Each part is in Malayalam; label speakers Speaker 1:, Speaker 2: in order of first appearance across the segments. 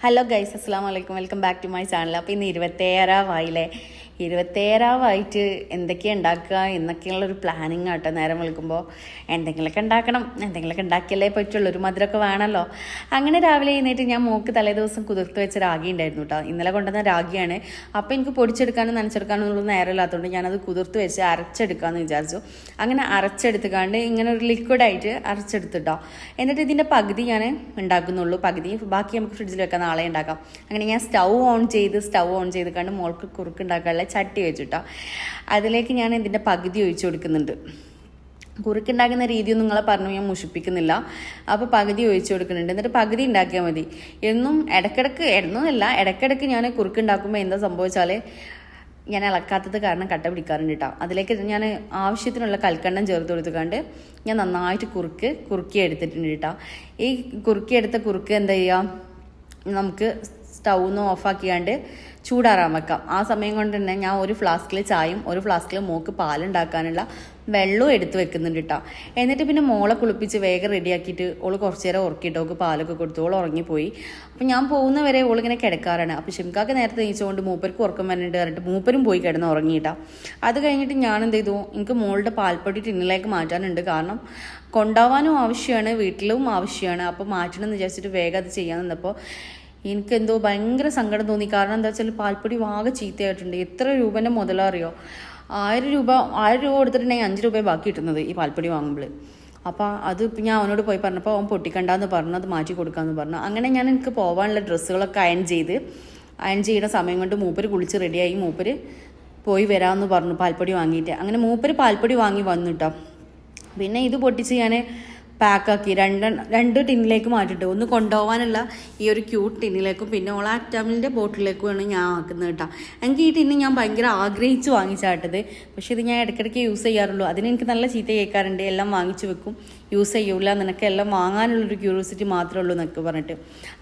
Speaker 1: ഹലോ ഗൈസ്, അസ്സാം വലൈക്കും. Welcome back to my channel. അപ്പോൾ ഇന്ന് 27 27 എന്തൊക്കെയാണ് ഉണ്ടാക്കുക എന്നൊക്കെയുള്ളൊരു പ്ലാനിങ് ആട്ടോ. നേരം വിളിക്കുമ്പോൾ എന്തെങ്കിലുമൊക്കെ ഉണ്ടാക്കണം, എന്തെങ്കിലുമൊക്കെ ഉണ്ടാക്കിയല്ലേ പറ്റുള്ളൂ, ഒരു മധുരമൊക്കെ വേണമല്ലോ. അങ്ങനെ രാവിലെ എഴുന്നേറ്റ് ഞാൻ മോക്ക് തലേ ദിവസം കുതിർത്ത് വെച്ച രാഗി ഉണ്ടായിരുന്നു കേട്ടോ. ഇന്നലെ കൊണ്ടുവന്ന രാഗിയാണ്. അപ്പോൾ എനിക്ക് പൊടിച്ചെടുക്കാനും നനച്ചെടുക്കാനും ഉള്ള നേരമില്ലാത്തതുകൊണ്ട് ഞാനത് കുതിർത്ത് വെച്ച് അരച്ചെടുക്കാമെന്ന് വിചാരിച്ചു. അങ്ങനെ അരച്ചെടുത്തുകാണ്ട് ഇങ്ങനെ ഒരു ലിക്വിഡായിട്ട് അരച്ചെടുത്തിട്ടോ. എന്നിട്ട് ഇതിൻ്റെ പകുതി ഞാൻ ഉണ്ടാക്കുന്നുള്ളൂ, പകുതി ബാക്കി നമുക്ക് ഫ്രിഡ്ജിൽ വെക്കാൻ നാളെ ഉണ്ടാക്കാം. അങ്ങനെ ഞാൻ സ്റ്റൗ ഓൺ ചെയ്ത് കണ്ട് മോൾക്ക് കുറുക്ക് ഉണ്ടാക്കാനുള്ള ചട്ടി വെച്ചിട്ടോ. അതിലേക്ക് ഞാൻ ഇതിൻ്റെ പകുതി ഒഴിച്ചു കൊടുക്കുന്നുണ്ട്. കുറുക്കുണ്ടാക്കുന്ന രീതിയൊന്നും നിങ്ങളെ പറഞ്ഞു ഞാൻ മുഷിപ്പിക്കുന്നില്ല. അപ്പോൾ പകുതി ഒഴിച്ചു കൊടുക്കുന്നുണ്ട്. എന്നിട്ട് പകുതി ഉണ്ടാക്കിയാൽ മതി. ഇടയ്ക്കിടയ്ക്ക് ഞാൻ കുറുക്കുണ്ടാക്കുമ്പോൾ എന്താ സംഭവിച്ചാൽ ഞാൻ ഇളക്കാത്തത് കാരണം കട്ട പിടിക്കാറുണ്ട് കേട്ടോ. അതിലേക്ക് ഞാൻ ആവശ്യത്തിനുള്ള കൽക്കണ്ടം ചേർത്ത് കൊടുത്തുകൊണ്ട് ഞാൻ നന്നായിട്ട് കുറുക്കി എടുത്തിട്ടുണ്ട് കേട്ടോ. ഈ കുറുക്കിയെടുത്ത കുറുക്ക് എന്താ ചെയ്യുക, നമുക്ക് സ്റ്റൗന്ന് ഓഫാക്കിയാണ്ട് ചൂടാറാൻ വെക്കാം. ആ സമയം കൊണ്ട് തന്നെ ഞാൻ ഒരു ഫ്ലാസ്കിൽ ചായയും ഒരു ഫ്ലാസ്കിൽ മോക്ക് പാലുണ്ടാക്കാനുള്ള വെള്ളവും എടുത്ത് വെക്കുന്നുണ്ട് കേട്ടോ. എന്നിട്ട് പിന്നെ മോളെ കുളിപ്പിച്ച് വേഗം റെഡിയാക്കിയിട്ട് ഓള് കുറച്ച് നേരം ഉറക്കിയിട്ട് ഓൾക്ക് പാലൊക്കെ കൊടുത്തു. ഓൾ ഉറങ്ങിപ്പോയി. അപ്പം ഞാൻ പോകുന്നവരെ ഓളിങ്ങനെ കിടക്കാറാണ്. അപ്പോൾ ഷിംകാക്ക് നേരത്തെ നീച്ചുകൊണ്ട് മൂപ്പർക്ക് ഉറക്കം വന്നിട്ട് പറഞ്ഞിട്ട് മൂപ്പരും പോയി കിടന്ന് ഉറങ്ങിയിട്ടാ. അത് കഴിഞ്ഞിട്ട് ഞാൻ എന്ത് ചെയ്തു, എനിക്ക് മോളുടെ പാൽപ്പൊടി ടിന്നിലേക്ക് മാറ്റാനുണ്ട്. കാരണം കൊണ്ടുപോകാനും ആവശ്യമാണ്, വീട്ടിലും ആവശ്യമാണ്. അപ്പോൾ മാറ്റണമെന്ന് വിചാരിച്ചിട്ട് വേഗം അത് ചെയ്യാൻ നിന്നപ്പോൾ എനിക്കെന്തോ ഭയങ്കര സങ്കടം തോന്നി. കാരണം എന്താ വെച്ചാൽ പാൽപ്പൊടി വാങ്ങ ചീത്തയായിട്ടുണ്ട്. എത്ര രൂപേൻ്റെ മുതലറിയോ? 1000 രൂപ കൊടുത്തിട്ടുണ്ടെങ്കിൽ 5 രൂപ ബാക്കി കിട്ടുന്നത് ഈ പാൽപ്പൊടി വാങ്ങുമ്പോൾ. അപ്പോൾ അത് ഞാൻ അവനോട് പോയി പറഞ്ഞപ്പോൾ അവൻ പൊട്ടിക്കണ്ടെന്ന് പറഞ്ഞു, അത് മാറ്റി കൊടുക്കാമെന്ന് പറഞ്ഞു. അങ്ങനെ ഞാൻ എനിക്ക് പോകാനുള്ള ഡ്രസ്സുകളൊക്കെ അയൺ ചെയ്യുന്ന സമയം കൊണ്ട് മൂപ്പര് കുളിച്ച് റെഡിയായി. മൂപ്പര് പോയി വരാമെന്ന് പറഞ്ഞു പാൽപ്പൊടി വാങ്ങിയിട്ട്. അങ്ങനെ മൂപ്പര് പാൽപ്പൊടി വാങ്ങി വന്നു കേട്ടോ. പിന്നെ ഇത് പൊട്ടിച്ച് ഞാൻ പാക്കാക്കി രണ്ട് ടിന്നിലേക്ക് മാറ്റിയിട്ട്, ഒന്ന് കൊണ്ടുപോകാനുള്ള ഈ ഒരു ക്യൂട്ട് ടിന്നിലേക്കും പിന്നെ ഓളാക്റ്റാമിലിൻ്റെ ബോട്ടിലേക്കുമാണ് ഞാൻ ആക്കുന്നത് കേട്ടോ. എനിക്ക് ഈ ടിന്ന് ഞാൻ ഭയങ്കര ആഗ്രഹിച്ച് വാങ്ങിച്ചാട്ടത്. പക്ഷേ ഇത് ഞാൻ ഇടയ്ക്കിടയ്ക്ക് യൂസ് ചെയ്യാറുള്ളൂ. അതിന് എനിക്ക് നല്ല ചീത്ത കേൾക്കാറുണ്ട്. എല്ലാം വാങ്ങിച്ചു വെക്കും, യൂസ് ചെയ്യൂല, നിനക്ക് എല്ലാം വാങ്ങാനുള്ളൊരു ക്യൂരിയോസിറ്റി മാത്രമേ ഉള്ളൂ എന്നൊക്കെ പറഞ്ഞിട്ട്.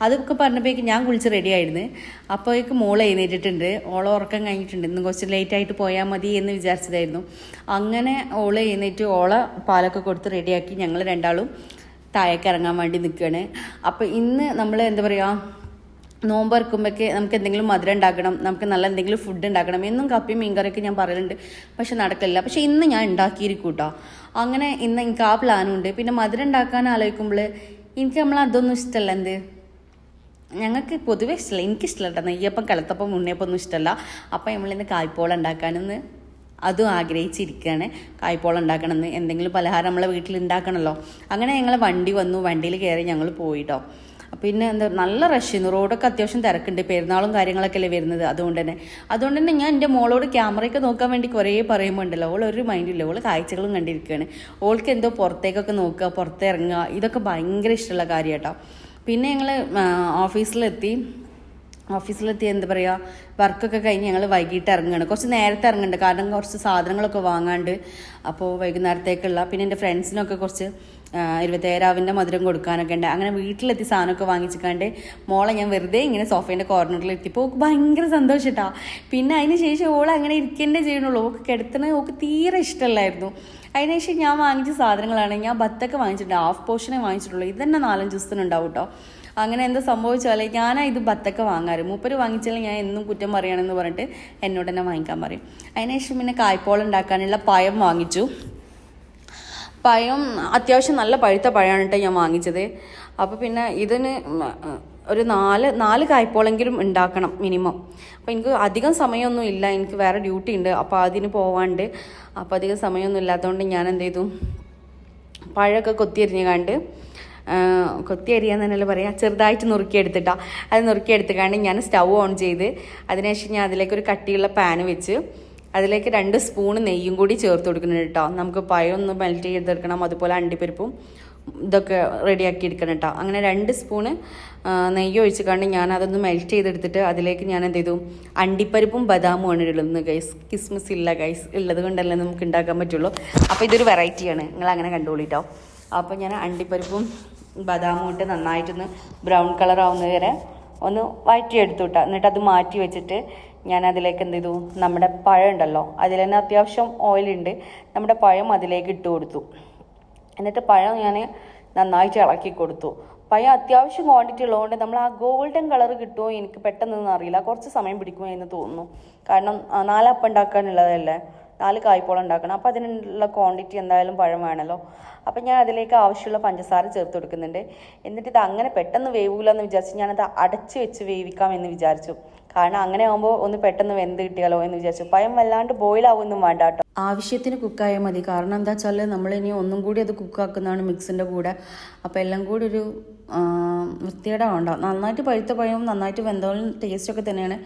Speaker 1: അതൊക്കെ പറഞ്ഞപ്പോഴേക്ക് ഞാൻ കുളിച്ച് റെഡി ആയിരുന്നു. അപ്പോഴേക്ക് മോൾ എഴുന്നേറ്റിട്ടുണ്ട്. ഓളെ ഉറക്കം കഴിഞ്ഞിട്ടുണ്ട്. ഇന്ന് കുറച്ച് ലേറ്റായിട്ട് പോയാൽ മതി എന്ന് വിചാരിച്ചതായിരുന്നു. അങ്ങനെ ഓളെ എഴുന്നേറ്റ് ഓളെ പാലൊക്കെ കൊടുത്ത് റെഡിയാക്കി ഞങ്ങൾ രണ്ടാളും താഴേക്ക് ഇറങ്ങാൻ വേണ്ടി നിൽക്കുകയാണ്. അപ്പോൾ ഇന്ന് നമ്മൾ എന്താ പറയുക, നോമ്പ് ഇറക്കുമ്പോഴേക്ക് നമുക്ക് എന്തെങ്കിലും മധുരം ഉണ്ടാക്കണം, നമുക്ക് നല്ല എന്തെങ്കിലും ഫുഡ് ഉണ്ടാക്കണം എന്നും കപ്പിയും മീൻകറിയൊക്കെ ഞാൻ പറയലുണ്ട്. പക്ഷെ നടക്കില്ല. പക്ഷെ ഇന്ന് ഞാൻ ഉണ്ടാക്കിയിരിക്കും കേട്ടോ. അങ്ങനെ ഇന്ന് എനിക്ക് ആ പ്ലാനുണ്ട്. പിന്നെ മധുരം ഉണ്ടാക്കാൻ ആലോചിക്കുമ്പോൾ എനിക്ക് അതൊന്നും ഇഷ്ടമല്ല. ഞങ്ങൾക്ക് പൊതുവേ ഇഷ്ടമല്ല, എനിക്കിഷ്ടമല്ല കേട്ടോ. നെയ്യപ്പം, കലത്തപ്പം, ഉണ്ണിയപ്പം ഒന്നും ഇഷ്ടമല്ല. അപ്പം നമ്മളിന്ന് കായ്പോളം ഉണ്ടാക്കാനെന്ന് അതും ആഗ്രഹിച്ചിരിക്കുകയാണ്. കായ്പോളം ഉണ്ടാക്കണമെന്ന്, എന്തെങ്കിലും പലഹാരം നമ്മളെ വീട്ടിൽ ഉണ്ടാക്കണമല്ലോ. അങ്ങനെ ഞങ്ങൾ വണ്ടി വന്നു, വണ്ടിയിൽ കയറി ഞങ്ങൾ പോയിട്ടോ. പിന്നെ നല്ല റഷ് ചെയ്യുന്നു. റോഡൊക്കെ അത്യാവശ്യം തിരക്കുണ്ട്. പെരുന്നാളും കാര്യങ്ങളൊക്കെ അല്ലേ വരുന്നത്. അതുകൊണ്ട് തന്നെ ഞാൻ എൻ്റെ മോളോട് ക്യാമറയൊക്കെ നോക്കാൻ വേണ്ടി കുറേ പറയുമ്പോൾ ഉണ്ടല്ലോ, ഓൾ ഒരു മൈൻഡില്ല. ഓൾ കാഴ്ചകളും കണ്ടിരിക്കുകയാണ്. ഓൾക്ക് എന്തോ പുറത്തേക്കൊക്കെ നോക്കുക, പുറത്തിറങ്ങുക, ഇതൊക്കെ ഭയങ്കര ഇഷ്ടമുള്ള കാര്യം കേട്ടോ. പിന്നെ ഞങ്ങൾ ഓഫീസിലെത്തി എന്താ പറയുക, വർക്കൊക്കെ കഴിഞ്ഞ് ഞങ്ങൾ വൈകിട്ട് ഇറങ്ങുകയാണ്. കുറച്ച് നേരത്തെ ഇറങ്ങുന്നുണ്ട്, കാരണം കുറച്ച് സാധനങ്ങളൊക്കെ വാങ്ങാണ്ട്. അപ്പോൾ വൈകുന്നേരത്തേക്കുള്ള പിന്നെ എൻ്റെ ഫ്രണ്ട്സിനൊക്കെ കുറച്ച് 27 മധുരം കൊടുക്കാനൊക്കെ ഉണ്ട്. അങ്ങനെ വീട്ടിലെത്തി സാധനമൊക്കെ വാങ്ങിച്ചിക്കാണ്ട് മോളെ ഞാൻ വെറുതെ ഇങ്ങനെ സോഫേൻ്റെ കോർണറിൽ എത്തിയപ്പോൾ ഓൾക്ക് ഭയങ്കര സന്തോഷം കേട്ടോ. പിന്നെ അതിന് ശേഷം ഓൾ അങ്ങനെ ഇരിക്കേണ്ടേ ചെയ്യണുള്ളൂ. ഓൾക്ക് കിടത്തണത് ഓൾക്ക് തീരെ ഇഷ്ടമല്ലായിരുന്നു. അതിനുശേഷം ഞാൻ വാങ്ങിച്ച സാധനങ്ങളാണ്, ഞാൻ ബത്തൊക്കെ വാങ്ങിച്ചിട്ടുണ്ട്, ഹാഫ് പോർഷനെ വാങ്ങിച്ചിട്ടുള്ളൂ. ഇത് തന്നെ 4-5 ദിവസത്തിനുണ്ടാവും കേട്ടോ. അങ്ങനെ എന്താ സംഭവിച്ചാൽ ഇത് ബത്തൊക്കെ വാങ്ങാറ്. മൂപ്പര് വാങ്ങിച്ചാൽ ഞാൻ എന്നും കുറ്റം പറയുകയാണെന്ന് പറഞ്ഞിട്ട് എന്നോട് തന്നെ വാങ്ങിക്കാൻ പറയും. അതിനുശേഷം പിന്നെ കായ്പോളം ഉണ്ടാക്കാനുള്ള പഴം വാങ്ങിച്ചു. പഴം അത്യാവശ്യം നല്ല പഴുത്ത പഴമാണ് കേട്ടോ ഞാൻ വാങ്ങിച്ചത്. അപ്പോൾ പിന്നെ ഇതിന് ഒരു 4 കായ്പോളെങ്കിലും ഉണ്ടാക്കണം മിനിമം. അപ്പോൾ എനിക്ക് അധികം സമയമൊന്നും ഇല്ല, എനിക്ക് വേറെ ഡ്യൂട്ടി ഉണ്ട്. അപ്പോൾ അതിന് പോവാണ്ട്, അപ്പോൾ അധികം സമയമൊന്നും ഇല്ലാത്തതുകൊണ്ട് ഞാൻ എന്ത് ചെയ്തു, പഴമൊക്കെ കൊത്തിയരിയാന്ന് തന്നെയല്ലേ പറയാം, ചെറുതായിട്ട് നുറുക്കിയെടുത്തിട്ടാണ്. അത് നുറുക്കിയെടുത്തിക്കാണ്ട് ഞാൻ സ്റ്റൗ ഓൺ ചെയ്ത് അതിനുശേഷം ഞാൻ അതിലേക്ക് ഒരു കട്ടിയുള്ള പാന് വെച്ച് അതിലേക്ക് 2 സ്പൂൺ നെയ്യും കൂടി ചേർത്ത് കൊടുക്കുന്നുണ്ട് കേട്ടോ. നമുക്ക് പഴം ഒന്ന് മെൽറ്റ് ചെയ്തെടുക്കണം, അതുപോലെ അണ്ടിപ്പരിപ്പും ഇതൊക്കെ റെഡിയാക്കി എടുക്കണം കേട്ടോ. അങ്ങനെ 2 സ്പൂണ് നെയ്യ് ഒഴിച്ചിക്കാണ്ട് ഞാൻ അതൊന്ന് മെൽറ്റ് ചെയ്തെടുത്തിട്ട് അതിലേക്ക് ഞാൻ എന്ത് ചെയ്തു, അണ്ടിപ്പരിപ്പും ബദാമും ആണ് ഇടുന്നത് ഗൈസ്. കിസ്മിസ് ഇല്ല ഗൈസ്, ഉള്ളത് കൊണ്ടല്ലേ നമുക്ക് ഉണ്ടാക്കാൻ പറ്റുള്ളൂ. അപ്പോൾ ഇതൊരു വെറൈറ്റിയാണ്, നിങ്ങൾ അങ്ങനെ കണ്ടുകൊള്ളിട്ടോ. അപ്പോൾ ഞാൻ അണ്ടിപ്പരിപ്പും ബദാമും ഇട്ട് നന്നായിട്ടൊന്ന് ബ്രൗൺ കളർ ആവുന്നത് വരെ ഒന്ന് വഴറ്റിയെടുത്തു കേട്ടോ. എന്നിട്ട് അത് മാറ്റി വെച്ചിട്ട് ഞാൻ അതിലേക്ക് എന്ത് ചെയ്തു, നമ്മുടെ പഴം ഉണ്ടല്ലോ, അതിൽ തന്നെ അത്യാവശ്യം ഓയിലുണ്ട്, നമ്മുടെ പഴം അതിലേക്ക് ഇട്ട് കൊടുത്തു. എന്നിട്ട് പഴം ഞാൻ നന്നായിട്ട് ഇളക്കി കൊടുത്തു. പഴം അത്യാവശ്യം ക്വാണ്ടിറ്റി ഉള്ളതുകൊണ്ട് നമ്മൾ ആ ഗോൾഡൻ കളർ കിട്ടുമോ എനിക്ക് പെട്ടെന്നൊന്നും അറിയില്ല, കുറച്ച് സമയം പിടിക്കുമോ എന്ന് തോന്നുന്നു. കാരണം 4 അപ്പം ഉണ്ടാക്കാനുള്ളതല്ലേ, 4 കായ്പോളം ഉണ്ടാക്കണം. അപ്പോൾ അതിനുള്ള ക്വാണ്ടിറ്റി എന്തായാലും പഴം വേണമല്ലോ. അപ്പം ഞാൻ അതിലേക്ക് ആവശ്യമുള്ള പഞ്ചസാര ചേർത്ത് കൊടുക്കുന്നുണ്ട്. എന്നിട്ട് ഇത് അങ്ങനെ പെട്ടെന്ന് വേവൂല എന്ന് വിചാരിച്ച് ഞാനത് അടച്ച് വെച്ച് വേവിക്കാം എന്ന് വിചാരിച്ചു. കാരണം അങ്ങനെ ആകുമ്പോൾ ഒന്ന് പെട്ടെന്ന് വെന്ത് കിട്ടിയാലോ എന്ന് വിചാരിച്ചു. പഴം വല്ലാണ്ട് ബോയിൽ ആവുമൊന്നും വേണ്ട കേട്ടോ, ആവശ്യത്തിന് കുക്കായാൽ മതി. കാരണം എന്താ വെച്ചാൽ നമ്മളിനി ഒന്നും കൂടി അത് കുക്കാക്കുന്നതാണ് മിക്സിൻ്റെ കൂടെ. അപ്പോൾ എല്ലാം കൂടി ഒരു വൃത്തികേടാവണ്ട. നന്നായിട്ട് പഴുത്ത പഴവും നന്നായിട്ട് വെന്തോളും ടേസ്റ്റൊക്കെ തന്നെയാണ്.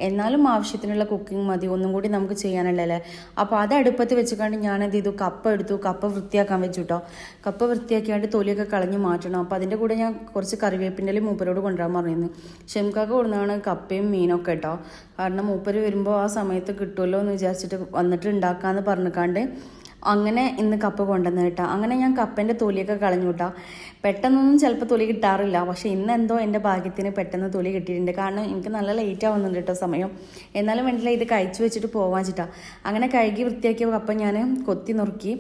Speaker 1: എന്നാലും ആവശ്യത്തിനുള്ള കുക്കിംഗ് മതി, ഒന്നും കൂടി നമുക്ക് ചെയ്യാനുള്ളതല്ലേ. അപ്പോൾ അത് അടുപ്പത്ത് വെച്ചുകൊണ്ട് ഞാനെന്ത് ചെയ്തു, കപ്പ എടുത്തു. കപ്പ വൃത്തിയാക്കാൻ വെച്ചു കേട്ടോ. കപ്പ വൃത്തിയാക്കിയാണ്ട് തൊലിയൊക്കെ കളഞ്ഞ് മാറ്റണം. അപ്പോൾ അതിൻ്റെ കൂടെ ഞാൻ കുറച്ച് കറിവേപ്പിൻ്റെ മൂപ്പരോട് കൊണ്ടുവരാൻ പറഞ്ഞിരുന്നു. ഷെംകാക്ക് കൊടുക്കുന്നതാണ് കപ്പയും മീനൊക്കെ കേട്ടോ. കാരണം മൂപ്പര് വരുമ്പോൾ ആ സമയത്ത് കിട്ടുമല്ലോ എന്ന് വിചാരിച്ചിട്ട് വന്നിട്ട് ഉണ്ടാക്കാമെന്ന് പറഞ്ഞിക്കാണ്ട് അങ്ങനെ ഇന്ന് കപ്പ കൊണ്ടുവന്ന് കേട്ടോ. അങ്ങനെ ഞാൻ കപ്പേൻ്റെ തൊലിയൊക്കെ കളഞ്ഞു കേട്ടോ. പെട്ടെന്നൊന്നും ചിലപ്പോൾ തൊലി കിട്ടാറില്ല, പക്ഷേ ഇന്ന് എന്തോ എൻ്റെ ഭാഗ്യത്തിന് പെട്ടെന്ന് തൊലി കിട്ടിയിട്ടുണ്ട്. കാരണം എനിക്ക് നല്ല ലേറ്റ് ആവുന്നുണ്ട് കേട്ടോ സമയം. എന്നാലും വേണ്ടില്ല, ഇത് കഴിച്ചു വെച്ചിട്ട് പോവാൻ വെച്ചിട്ടാ. അങ്ങനെ കഴുകി വൃത്തിയാക്കിയ കപ്പ ഞാൻ കൊത്തി നുറുക്കി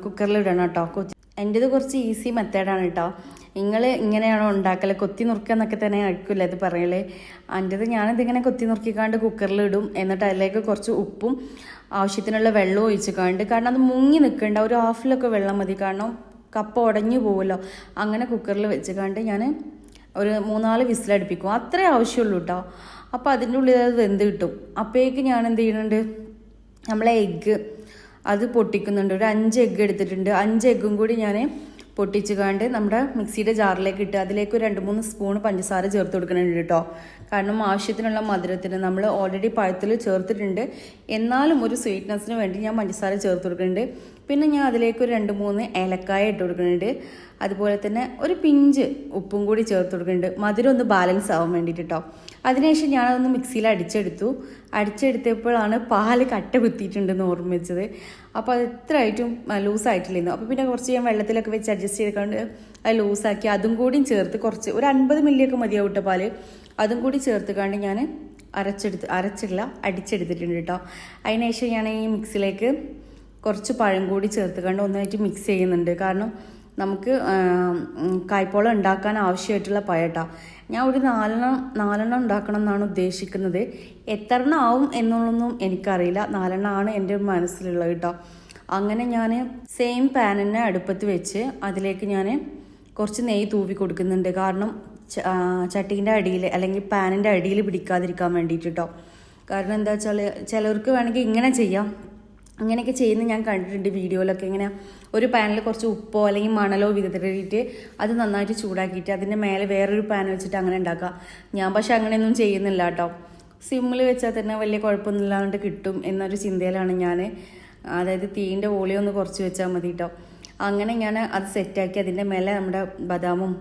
Speaker 1: കുക്കറിലിടണം കേട്ടോ. എൻ്റേത് കുറച്ച് ഈസി മെത്തേഡാണ് കേട്ടോ. നിങ്ങൾ ഇങ്ങനെയാണോ ഉണ്ടാക്കൽ, കൊത്തി നുറുക്കുക എന്നൊക്കെ തന്നെ ആയിരിക്കില്ല ഇത് പറയലേ. എൻ്റേത് ഞാനിതിങ്ങനെ കൊത്തി നുറുക്കിക്കാണ്ട് കുക്കറിലിടും. എന്നിട്ട് അതിലേക്ക് കുറച്ച് ഉപ്പും ആവശ്യത്തിനുള്ള വെള്ളം ഒഴിച്ചിക്കാണ്ട്, കാരണം അത് മുങ്ങി നിൽക്കേണ്ട, ഒരു ഹാഫിലൊക്കെ വെള്ളം മതി. കാരണം കപ്പ ഉടഞ്ഞു പോകുമല്ലോ. അങ്ങനെ കുക്കറിൽ വെച്ചിക്കാണ്ട് ഞാൻ ഒരു 3-4 വിസിലടുപ്പിക്കും. അത്രേ ആവശ്യമുള്ളൂ കേട്ടോ. അപ്പോൾ അതിൻ്റെ ഉള്ളിൽ അത് വെന്ത് കിട്ടും. അപ്പോഴേക്ക് ഞാൻ എന്ത് ചെയ്യുന്നുണ്ട്, നമ്മളെ എഗ്ഗ് അത് പൊട്ടിക്കുന്നുണ്ട്. ഒരു 5 എഗ്ഗ് എടുത്തിട്ടുണ്ട്. 5 എഗ്ഗും കൂടി ഞാൻ പൊട്ടിച്ചുകാണ്ട് നമ്മുടെ മിക്സിയുടെ ജാറിലേക്ക് ഇട്ട് അതിലേക്ക് 2-3 സ്പൂൺ പഞ്ചസാര ചേർത്ത് കൊടുക്കുന്നുണ്ട് കേട്ടോ. കാരണം ആവശ്യത്തിനുള്ള മധുരത്തിന് നമ്മൾ ഓൾറെഡി പഴത്തിൽ ചേർത്തിട്ടുണ്ട്. എന്നാലും ഒരു സ്വീറ്റ്നെസ്സിന് വേണ്ടി ഞാൻ പഞ്ചസാര ചേർത്ത് കൊടുക്കുന്നുണ്ട്. പിന്നെ ഞാൻ അതിലേക്ക് ഒരു 2-3 ഏലക്കായ ഇട്ട് കൊടുക്കുന്നുണ്ട്. അതുപോലെ തന്നെ ഒരു പിഞ്ച് ഉപ്പും കൂടി ചേർത്ത് കൊടുക്കുന്നുണ്ട്, മധുരം ഒന്ന് ബാലൻസ് ആവാൻ വേണ്ടിയിട്ട് കേട്ടോ. അതിനുശേഷം ഞാനതൊന്ന് മിക്സിയിൽ അടിച്ചെടുത്തപ്പോഴാണ് പാല് കട്ട കുത്തിയിട്ടുണ്ടെന്ന് ഓർമ്മ വെച്ചത്. അപ്പോൾ അത് എത്രയായിട്ടും ലൂസായിട്ടില്ലായിരുന്നു. അപ്പോൾ പിന്നെ കുറച്ച് ഞാൻ വെള്ളത്തിലൊക്കെ വെച്ച് അഡ്ജസ്റ്റ് ചെയ്തുകൊണ്ട് അത് ലൂസാക്കി അതും കൂടിയും ചേർത്ത് കുറച്ച് ഒരു 50 മില്ലിയൊക്കെ മതിയാവും കേട്ടോ പാല്. അതും കൂടി ചേർത്തുകൊണ്ട് ഞാൻ അടിച്ചെടുത്തിട്ടുണ്ട് കേട്ടോ. അതിനുശേഷം ഞാൻ ഈ മിക്സിയിലേക്ക് കുറച്ച് പഴം കൂടി ചേർത്തുകൊണ്ട് ഒന്നായിട്ട് മിക്സ് ചെയ്യുന്നുണ്ട്. കാരണം നമുക്ക് കായ്പോളം ഉണ്ടാക്കാൻ ആവശ്യമായിട്ടുള്ള പഴട്ടാ. ഞാൻ ഒരു 4 ഉണ്ടാക്കണം എന്നാണ് ഉദ്ദേശിക്കുന്നത്. എത്ര എണ്ണം ആവും എന്നുള്ളതൊന്നും എനിക്കറിയില്ല. 4 ആണ് എൻ്റെ മനസ്സിലുള്ളത് കേട്ടോ. അങ്ങനെ ഞാൻ സെയിം പാൻ തന്നെ അടുപ്പത്ത് വെച്ച് അതിലേക്ക് ഞാൻ കുറച്ച് നെയ്യ് തൂവി കൊടുക്കുന്നുണ്ട്. കാരണം ചട്ടീൻ്റെ അടിയിൽ അല്ലെങ്കിൽ പാനിൻ്റെ അടിയിൽ പിടിക്കാതിരിക്കാൻ വേണ്ടിയിട്ട് കേട്ടോ. കാരണം എന്താ വെച്ചാൽ ചിലർക്ക് വേണമെങ്കിൽ ഇങ്ങനെ ചെയ്യാം. അങ്ങനെയൊക്കെ ചെയ്യുന്നത് ഞാൻ കണ്ടിട്ടുണ്ട് വീഡിയോയിലൊക്കെ. ഇങ്ങനെ ഒരു പാനിൽ കുറച്ച് ഉപ്പോ അല്ലെങ്കിൽ മണലോ വിതറിയിട്ട് അത് നന്നായിട്ട് ചൂടാക്കിയിട്ട് അതിൻ്റെ മേലെ വേറൊരു പാൻ വെച്ചിട്ട് അങ്ങനെ ഉണ്ടാക്കുക. ഞാൻ പക്ഷെ അങ്ങനെയൊന്നും ചെയ്യുന്നില്ല കേട്ടോ. സിമ്മിൽ വെച്ചാൽ തന്നെ വലിയ കുഴപ്പമൊന്നുമില്ലാണ്ട് കിട്ടും എന്നൊരു ചിന്തയിലാണ് ഞാൻ. അതായത് തീൻ്റെ വോളിയം ഒന്ന് കുറച്ച് വെച്ചാൽ മതി കേട്ടോ. അങ്ങനെ ഞാൻ അത് സെറ്റാക്കി അതിൻ്റെ മേലെ നമ്മുടെ ബദാമും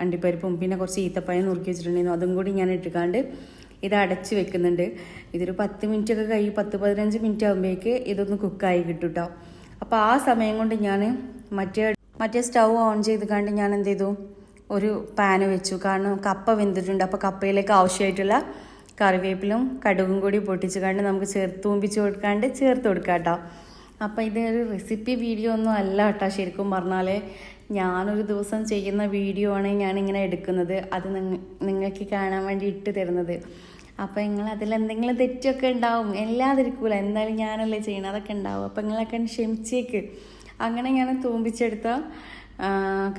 Speaker 1: അണ്ടിപ്പരിപ്പും പിന്നെ കുറച്ച് ഈത്തപ്പഴം നുറുക്കി വെച്ചിട്ടുണ്ടായിരുന്നു, അതും കൂടി ഞാൻ ഇട്ടുകാണ്ട് ഇത് അടച്ച് വെക്കുന്നുണ്ട്. ഇതൊരു 10 മിനിറ്റൊക്കെ കഴിയും, 10-15 മിനിറ്റ് ആകുമ്പോഴേക്ക് ഇതൊന്ന് കുക്കായി കിട്ടും കേട്ടോ. അപ്പോൾ ആ സമയം കൊണ്ട് ഞാൻ മറ്റേ സ്റ്റൗ ഓൺ ചെയ്ത് ഞാൻ എന്ത് ചെയ്തു, ഒരു പാന് വെച്ചു. കാരണം കപ്പ വെന്തിട്ടുണ്ട്. അപ്പോൾ കപ്പയിലേക്ക് ആവശ്യമായിട്ടുള്ള കറിവേപ്പിലും കടുകും കൂടി പൊട്ടിച്ച് നമുക്ക് ചേർത്ത് കൊടുക്കാം കേട്ടോ. അപ്പോൾ ഇതൊരു റെസിപ്പി വീഡിയോ ഒന്നും അല്ല കേട്ടോ. ശരിക്കും പറഞ്ഞാൽ ഞാനൊരു ദിവസം ചെയ്യുന്ന വീഡിയോ ആണ് ഞാനിങ്ങനെ എടുക്കുന്നത്, അത് നിങ്ങൾക്ക് കാണാൻ വേണ്ടി ഇട്ട് തരുന്നത്. അപ്പോൾ നിങ്ങൾ അതിലെന്തെങ്കിലും തെറ്റൊക്കെ ഉണ്ടാവും, എല്ലാതിരിക്കൂല, എന്തായാലും ഞാനല്ലേ ചെയ്യണം, അതൊക്കെ ഉണ്ടാവും. അപ്പോൾ നിങ്ങളൊക്കെ ക്ഷമിച്ചേക്ക്. അങ്ങനെ ഞാൻ തൂമ്പിച്ചെടുത്ത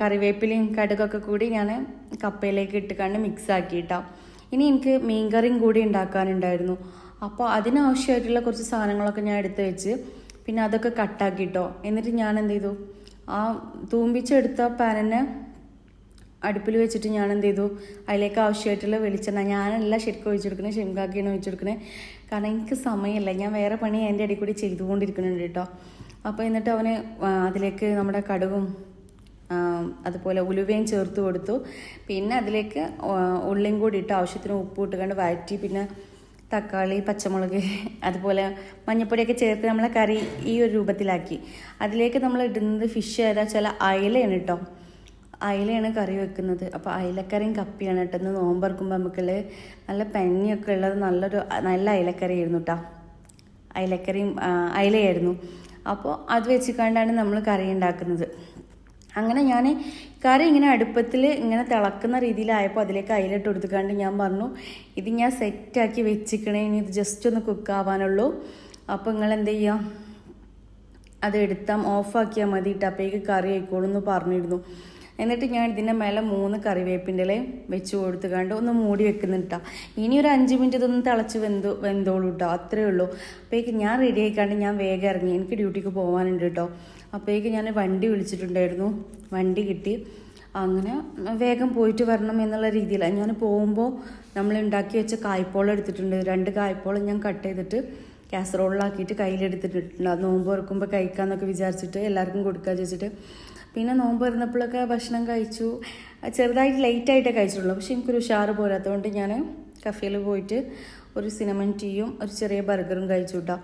Speaker 1: കറിവേപ്പിലയും കടുകൊക്കെ കൂടി ഞാൻ കപ്പയിലേക്ക് ഇട്ട് മിക്സ് ആക്കിയിട്ടോ. ഇനി എനിക്ക് മീൻകറിയും കൂടി ഉണ്ടാക്കാനുണ്ടായിരുന്നു. അപ്പോൾ അതിനാവശ്യമായിട്ടുള്ള കുറച്ച് സാധനങ്ങളൊക്കെ ഞാൻ എടുത്ത് വെച്ച് പിന്നെ അതൊക്കെ കട്ടാക്കിയിട്ടോ. എന്നിട്ട് ഞാൻ എന്ത് ചെയ്തു, ആ തൂമ്പിച്ചെടുത്ത പാനിനെ അടുപ്പിൽ വെച്ചിട്ട് ഞാൻ എന്ത് ചെയ്തു, അതിലേക്ക് ആവശ്യമായിട്ടുള്ള വെളിച്ചെണ്ണ ഞാനല്ല ശരിക്കും ഒഴിച്ചെടുക്കുന്നത്, ഷെംകാക്കിയാണ് ഒഴിച്ചെടുക്കുന്നത്. കാരണം എനിക്ക് സമയമില്ല, ഞാൻ വേറെ പണി എൻ്റെ ഇടയിൽ കൂടി ചെയ്തുകൊണ്ടിരിക്കുന്നുണ്ട് കേട്ടോ. അപ്പോൾ എന്നിട്ട് അവന് അതിലേക്ക് നമ്മുടെ കടുകും അതുപോലെ ഉലുവയും ചേർത്ത് കൊടുത്തു. പിന്നെ അതിലേക്ക് ഉള്ളിയും കൂടി ഇട്ട് ആവശ്യത്തിന് ഉപ്പ് ഇട്ടുകൊണ്ട് വഴറ്റി പിന്നെ തക്കാളി, പച്ചമുളക്, അതുപോലെ മഞ്ഞൾപ്പൊടിയൊക്കെ ചേർത്ത് നമ്മളെ കറി ഈ ഒരു രൂപത്തിലാക്കി. അതിലേക്ക് നമ്മൾ ഇടുന്നത് ഫിഷ് ഏതാ വെച്ചാൽ അയലയാണ് കേട്ടോ. അയലയാണ് കറി വെക്കുന്നത്. അപ്പോൾ അയലക്കറിയും കപ്പിയാണ് കേട്ടോ. ഇന്ന് നോമ്പറക്കുമ്പോൾ നമുക്കുള്ള നല്ല പഞ്ഞിയൊക്കെ ഉള്ളത് നല്ല അയലക്കറിയായിരുന്നു കേട്ടോ. അയലക്കറിയും അയലയായിരുന്നു. അപ്പോൾ അത് വെച്ചിട്ടാണ് നമ്മൾ കറി ഉണ്ടാക്കുന്നത്. അങ്ങനെ ഞാൻ കറി ഇങ്ങനെ അടുപ്പത്തിൽ ഇങ്ങനെ തിളക്കുന്ന രീതിയിലായപ്പോൾ അതിലേക്ക് അയിലിട്ട് കൊടുത്തുകൊണ്ട് ഞാൻ പറഞ്ഞു ഇത് ഞാൻ സെറ്റാക്കി വെച്ചിക്കണേ, ഇനി ഇത് ജസ്റ്റ് ഒന്ന് കുക്കാവാനുള്ളൂ, അപ്പോൾ നിങ്ങൾ എന്ത് ചെയ്യുക അത് എടുത്താൽ ഓഫാക്കിയാൽ മതി അപ്പോഴേക്ക് കറി ആയിക്കോളൂ എന്ന് പറഞ്ഞിരുന്നു. എന്നിട്ട് ഞാൻ ഇതിൻ്റെ മേലെ 3 കറിവേപ്പിൻ്റെ ഇല വെച്ച് കൊടുത്തുകൊണ്ട് ഒന്ന് മൂടി വെക്കുന്നുട്ടാ. ഇനി ഒരു 5 മിനിറ്റ് ഇതൊന്ന് തിളച്ച് വെന്തോളൂ കേട്ടോ, അത്രയേ ഉള്ളൂ. അപ്പോഴേക്ക് ഞാൻ റെഡി ആയിക്കാണ്ട് ഞാൻ വേഗം ഇറങ്ങി, എനിക്ക് ഡ്യൂട്ടിക്ക് പോകാനുണ്ട് കേട്ടോ. അപ്പോഴേക്ക് ഞാൻ വണ്ടി വിളിച്ചിട്ടുണ്ടായിരുന്നു, വണ്ടി കിട്ടി. അങ്ങനെ വേഗം പോയിട്ട് വരണം എന്നുള്ള രീതിയിലാണ് ഞാൻ പോകുമ്പോൾ നമ്മൾ ഉണ്ടാക്കി വെച്ച കായ്പോളം എടുത്തിട്ടുണ്ട്. 2 കായ്പോളം ഞാൻ കട്ട് ചെയ്തിട്ട് കാസറോളിലാക്കിയിട്ട് കയ്യിലെടുത്തിട്ടുണ്ട്. അത് നോമ്പ് തുറക്കുമ്പോൾ കഴിക്കാമെന്നൊക്കെ വിചാരിച്ചിട്ട് എല്ലാവർക്കും കൊടുക്കാൻ വെച്ചിട്ട്. പിന്നെ നോമ്പ് വരുന്നപ്പോഴൊക്കെ ഭക്ഷണം കഴിച്ചു, ചെറുതായിട്ട് ലേറ്റായിട്ടേ കഴിച്ചിട്ടുള്ളൂ. പക്ഷെ എനിക്കൊരു ഉഷാറ് പോരാത്തതുകൊണ്ട് ഞാൻ കഫേയിൽ പോയിട്ട് ഒരു സിനമൺ ടീയും ഒരു ചെറിയ ബർഗറും കഴിച്ചു കിട്ടാം.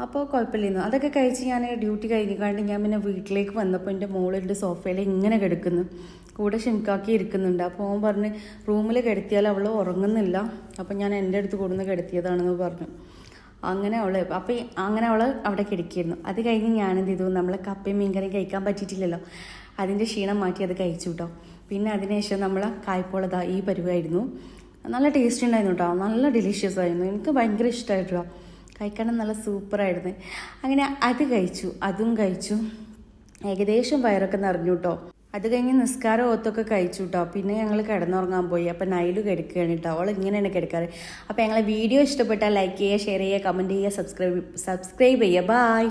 Speaker 1: അപ്പോൾ കുഴപ്പമില്ലായിരുന്നു. അതൊക്കെ കഴിച്ച് ഞാൻ ഡ്യൂട്ടി കഴിഞ്ഞിക്കാണ്ട് ഞാൻ പിന്നെ വീട്ടിലേക്ക് വന്നപ്പോൾ എൻ്റെ മോളുടെ സോഫയിൽ ഇങ്ങനെ കിടക്കുന്നു, കൂടെ ഷിംകാക്കി ഇരിക്കുന്നുണ്ട്. അപ്പോൾ അവൻ പറഞ്ഞ് റൂമിൽ കിടത്തിയാൽ അവൾ ഉറങ്ങുന്നില്ല, അപ്പോൾ ഞാൻ എൻ്റെ അടുത്ത് കൊടുന്ന് കിടത്തിയതാണെന്ന് പറഞ്ഞു. അങ്ങനെ അവൾ അവിടെ കിടക്കിയിരുന്നു. അത് കഴിഞ്ഞ് ഞാനെന്ത് ചെയ്തു, നമ്മളെ കപ്പയും മീൻകറിയും കഴിക്കാൻ പറ്റിയിട്ടില്ലല്ലോ, അതിൻ്റെ ക്ഷീണം മാറ്റി അത് കഴിച്ചു കേട്ടോ. പിന്നെ അതിനുശേഷം നമ്മൾ കായ്പോളതാ ഈ പരിവായിരുന്നു. നല്ല ടേസ്റ്റ് ഉണ്ടായിരുന്നു കേട്ടോ, നല്ല ഡെലിഷ്യസ് ആയിരുന്നു, എനിക്ക് ഭയങ്കര ഇഷ്ടമായിട്ടോ, കഴിക്കണം നല്ല സൂപ്പറായിരുന്നു. അങ്ങനെ അത് കഴിച്ചു, അതും കഴിച്ചു, ഏകദേശം വയറൊക്കെ നിറഞ്ഞു കേട്ടോ. അത് കഴിഞ്ഞ് നിസ്കാരം ഓത്തൊക്കെ കഴിച്ചു കേട്ടോ. പിന്നെ ഞങ്ങൾ കിടന്നുറങ്ങാൻ പോയി. അപ്പം നൈലു കിടക്കുകയാണ് കേട്ടോ, അവൾ ഇങ്ങനെയാണ് കിടക്കാറ്. അപ്പോൾ ഞങ്ങളെ വീഡിയോ ഇഷ്ടപ്പെട്ടാൽ ലൈക്ക് ചെയ്യുക, ഷെയർ ചെയ്യുക, കമൻറ്റ് ചെയ്യുക, സബ്സ്ക്രൈബ് ചെയ്യുക. ബായ്.